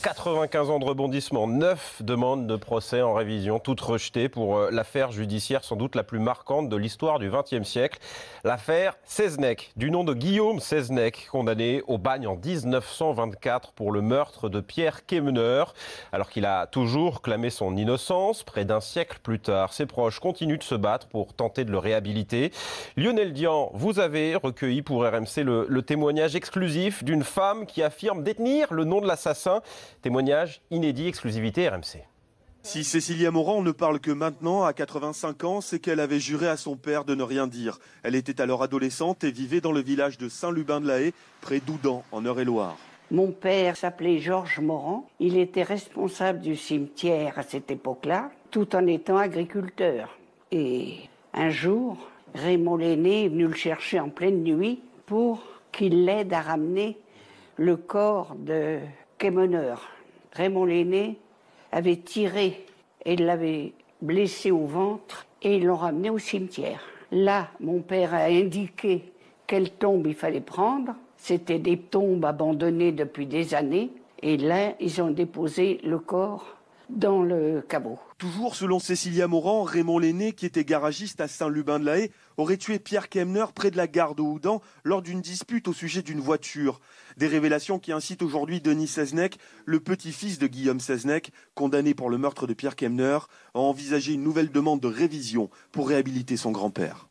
95 ans de rebondissement, 9 demandes de procès en révision, toutes rejetées pour l'affaire judiciaire sans doute la plus marquante de l'histoire du XXe siècle. L'affaire Seznec, du nom de Guillaume Seznec, condamné au bagne en 1924 pour le meurtre de Pierre Quémeneur, alors qu'il a toujours clamé son innocence. Près d'un siècle plus tard, ses proches continuent de se battre pour tenter de le réhabiliter. Lionel Dian, vous avez recueilli pour RMC le témoignage exclusif d'une femme qui affirme détenir le nom de l'assassin. Témoignage inédit, exclusivité RMC. Si Cécilia Morand ne parle que maintenant, à 85 ans, c'est qu'elle avait juré à son père de ne rien dire. Elle était alors adolescente et vivait dans le village de Saint-Lubin-de-la-Haye, près d'Oudan, en Eure-et-Loir. Mon père s'appelait Georges Morand. Il était responsable du cimetière à cette époque-là, tout en étant agriculteur. Et un jour, Raymond l'aîné est venu le chercher en pleine nuit pour qu'il l'aide à ramener le corps de Quémeneur. Raymond l'aîné avait tiré et l'avait blessé au ventre et ils l'ont ramené au cimetière. Là, mon père a indiqué quelle tombe il fallait prendre. C'était des tombes abandonnées depuis des années. Et là, ils ont déposé le corps dans le caveau. Toujours selon Cécilia Morand, Raymond l'aîné, qui était garagiste à Saint-Lubin-de-la-Haye, aurait tué Pierre Quémeneur près de la gare de Houdan lors d'une dispute au sujet d'une voiture. Des révélations qui incitent aujourd'hui Denis Seznec, le petit-fils de Guillaume Seznec, condamné pour le meurtre de Pierre Quémeneur, à envisager une nouvelle demande de révision pour réhabiliter son grand-père.